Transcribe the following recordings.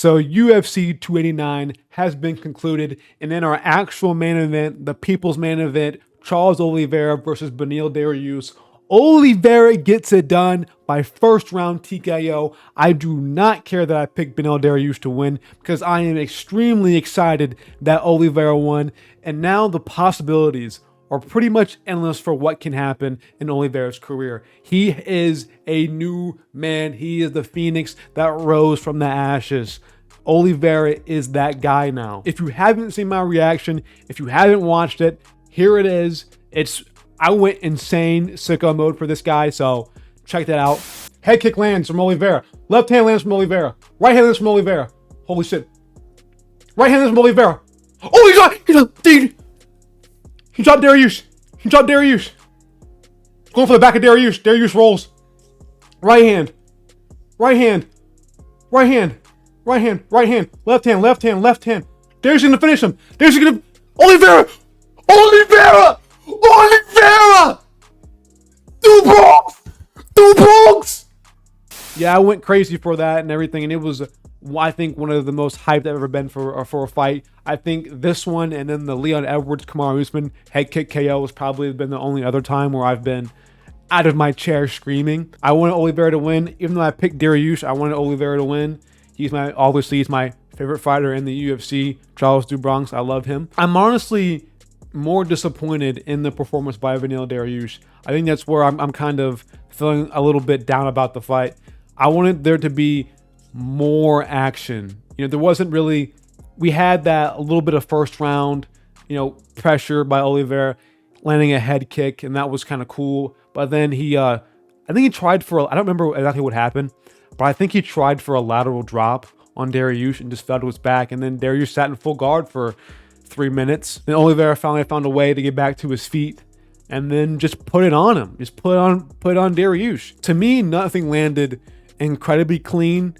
So UFC 289 has been concluded, and in our actual main event, the people's main event, Charles Oliveira versus Beneil Dariush, Oliveira gets it done by first round TKO. I do not care that I picked Beneil Dariush to win because I am extremely excited that Oliveira won, and now the possibilities are pretty much endless for what can happen in Oliveira's career. He is a new man. He is the phoenix that rose from the ashes. Oliveira is that guy now. If you haven't seen my reaction, if you haven't watched it, here it is. I went insane sicko mode for this guy, so check that out. Head kick lands from Oliveira. Left hand lands from Oliveira. Right hand lands from Oliveira. Holy shit. Right hand lands from Oliveira. Oh, dude. He dropped Dariush. Going for the back of Dariush. Dariush rolls. Right hand. Left hand. Dariush gonna finish him. Oliveira! Two Bronx! Yeah, I went crazy for that and everything, and it was, I think, one of the most hyped I've ever been for a fight. I think this one and then the Leon Edwards Kamaru Usman head kick KO has probably been the only other time where I've been out of my chair screaming. I wanted Oliveira to win. Even though I picked Dariush, I wanted Oliveira to win. He's my favorite fighter in the UFC, Charles do Bronx. I love him. I'm honestly more disappointed in the performance by Beneil Dariush. I think that's where I'm kind of feeling a little bit down about the fight. I wanted there to be more action. There wasn't really. We had that a little bit of first round, pressure by Oliveira, landing a head kick, and that was kind of cool. But then I think he tried for. I don't remember exactly what happened, but I think he tried for a lateral drop on Dariush and just fell to his back, and then Dariush sat in full guard for 3 minutes. Then Oliveira finally found a way to get back to his feet and then just put it on him. Just put on Dariush. To me, nothing landed incredibly clean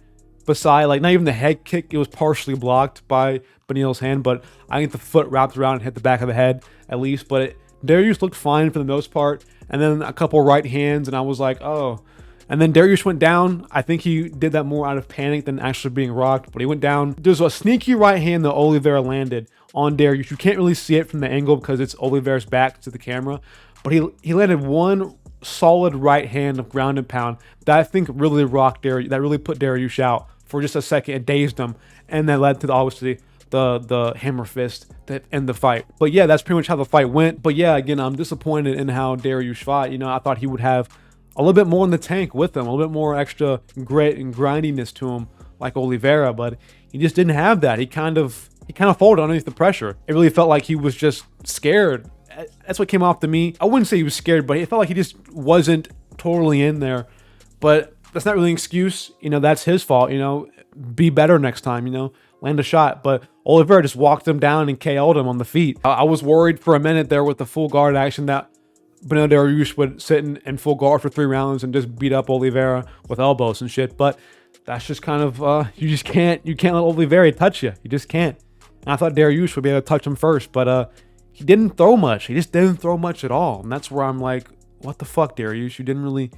beside, not even the head kick. It was partially blocked by Beneil's hand, but I think the foot wrapped around and hit the back of the head at least. But Dariush looked fine for the most part. And then a couple right hands, and I was like, oh. And then Dariush went down. I think he did that more out of panic than actually being rocked, but he went down. There's a sneaky right hand that Oliveira landed on Dariush. You can't really see it from the angle because it's Oliveira's back to the camera, but he landed one solid right hand of ground and pound that I think really rocked Dariush, that really put Dariush out for just a second. It dazed him, and that led to obviously the hammer fist that end the fight. But yeah, that's pretty much how the fight went. But yeah, again, I'm disappointed in how Dariush fought. I thought he would have a little bit more in the tank with him, a little bit more extra grit and grindiness to him like Oliveira, but he just didn't have that. He kind of folded underneath the pressure. It really felt like he was just scared. That's what came off to me. I wouldn't say he was scared, but it felt like he just wasn't totally in there. But that's not really an excuse. That's his fault. Be better next time, land a shot. But Oliveira just walked him down and KO'd him on the feet. I was worried for a minute there with the full guard action that Beneil Dariush would sit in full guard for 3 rounds and just beat up Oliveira with elbows and shit. But that's just kind of, you can't let Oliveira touch you. You just can't. And I thought Dariush would be able to touch him first, but he didn't throw much. He just didn't throw much at all. And that's where I'm like, what the fuck, Dariush? You didn't really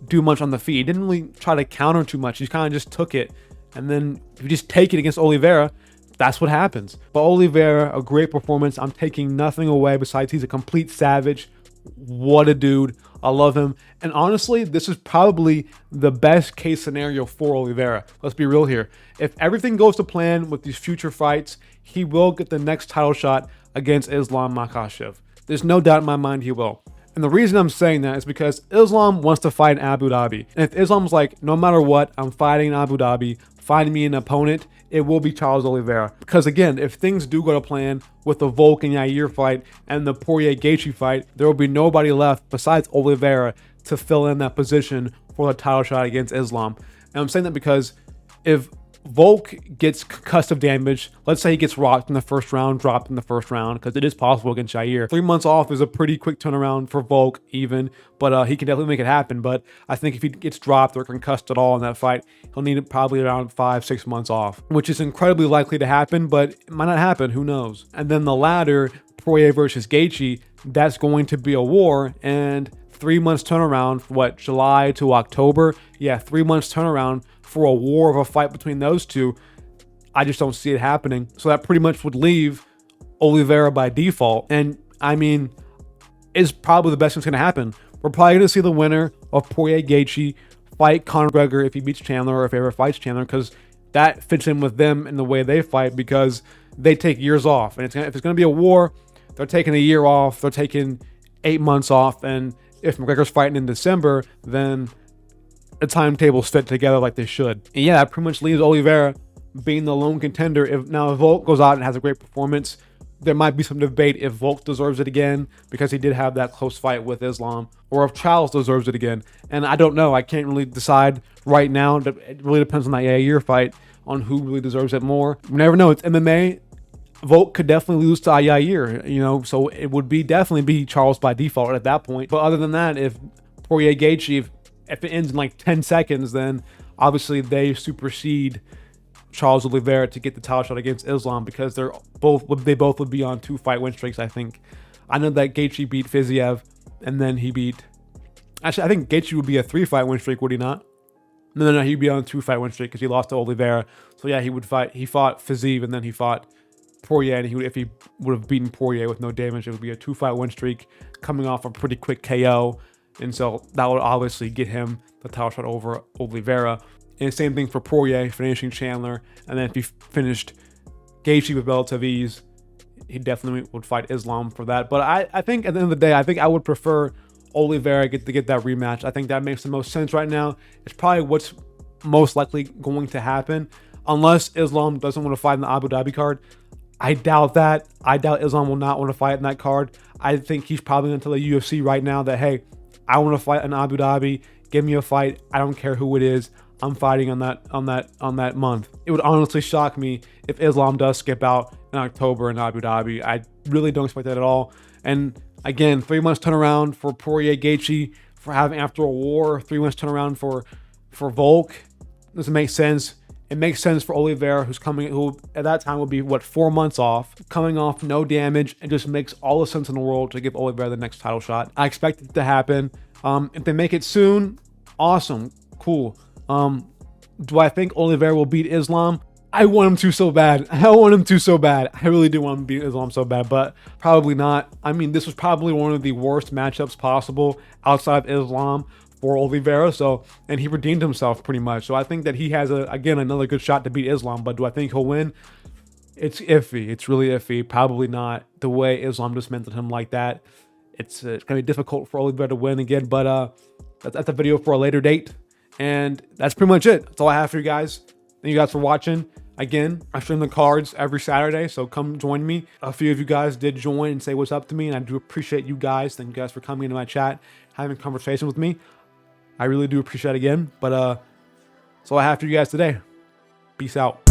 do much on the feet. You didn't really try to counter too much. You kind of just took it. And then if you just take it against Oliveira, that's what happens. But Oliveira, a great performance. I'm taking nothing away besides he's a complete savage. What a dude. I love him. And honestly, this is probably the best case scenario for Oliveira. Let's be real here. If everything goes to plan with these future fights, he will get the next title shot against Islam Makhachev. There's no doubt in my mind he will. And the reason I'm saying that is because Islam wants to fight in Abu Dhabi. And if Islam's like, no matter what, I'm fighting in Abu Dhabi, find me an opponent, it will be Charles Oliveira. Because again, if things do go to plan with the Volk and Yair fight and the Poirier-Gaethje fight, there will be nobody left besides Oliveira to fill in that position for the title shot against Islam. And I'm saying that because if Volk gets concussive damage, let's say he gets rocked in the first round, dropped in the first round, because it is possible against Yair. 3 months off is a pretty quick turnaround for Volk even, but he can definitely make it happen. But I think if he gets dropped or concussed at all in that fight, he'll need probably around 5-6 months off, which is incredibly likely to happen, but it might not happen, who knows. And then the latter, Poirier versus Gaethje, that's going to be a war, and 3 months turnaround, what, July to October? Yeah, 3 months turnaround for a war of a fight between those two. I just don't see it happening. So that pretty much would leave Oliveira by default. And I mean, it's probably the best thing's going to happen. We're probably going to see the winner of Poirier Gaethje fight Conor McGregor if he beats Chandler, or if he ever fights Chandler, because that fits in with them in the way they fight, because they take years off. And if it's going to be a war, they're taking a year off. They're taking 8 months off. And if McGregor's fighting in December, then the timetables fit together like they should. And yeah, that pretty much leaves Oliveira being the lone contender. If Volk goes out and has a great performance, there might be some debate if Volk deserves it again, because he did have that close fight with Islam, or if Charles deserves it again. And I don't know. I can't really decide right now. It really depends on that Yair fight, on who really deserves it more. You never know. It's MMA. Volk could definitely lose to Yair, you know, so it would definitely be Charles by default at that point. But other than that, if Poirier Gaethje, if it ends in like 10 seconds, then obviously they supersede Charles Oliveira to get the title shot against Islam, because they both would be on 2 fight win streaks, I think. I know that Gaethje beat Fiziev, and then he beat, actually I think Gaethje would be a 3 fight win streak, would he not? No, he'd be on a 2 fight win streak because he lost to Oliveira. So yeah, he fought Fiziev, and then he fought Poirier, and if he would have beaten Poirier with no damage, it would be a 2 fight win streak coming off a pretty quick KO. And so that would obviously get him the title shot over Oliveira. And same thing for Poirier, finishing Chandler. And then if he finished Gaethje with relative ease, he definitely would fight Islam for that. But I think at the end of the day, I think I would prefer Oliveira to get that rematch. I think that makes the most sense right now. It's probably what's most likely going to happen, unless Islam doesn't want to fight in the Abu Dhabi card. I doubt that. I doubt Islam will not want to fight in that card. I think he's probably going to tell the UFC right now that, hey, I want to fight in Abu Dhabi. Give me a fight. I don't care who it is. I'm fighting on that month. It would honestly shock me if Islam does skip out in October in Abu Dhabi. I really don't expect that at all. And again, 3 months turnaround for Poirier Gaethje for having after a war. 3 months turnaround for Volk. Doesn't make sense. It makes sense for Oliveira, who at that time would be 4 months off, coming off no damage. It just makes all the sense in the world to give Oliveira the next title shot. I expect it to happen. If they make it soon, awesome, cool. Do I think Oliveira will beat Islam? I want him to so bad. I really do want him to beat Islam so bad, but probably not. I mean, this was probably one of the worst matchups possible outside of Islam for Oliveira. And he redeemed himself pretty much. So I think that he has again another good shot to beat Islam. But do I think he'll win? It's iffy. It's really iffy. Probably not. The way Islam dismantled him like that, it's gonna be difficult for Oliveira to win again. But that's a video for a later date. And that's pretty much it. That's all I have for you guys. Thank you guys for watching. Again, I stream the cards every Saturday, so come join me. A few of you guys did join and say what's up to me, and I do appreciate you guys. Thank you guys for coming into my chat, having a conversation with me. I really do appreciate it again. But that's all I have for you guys today. Peace out.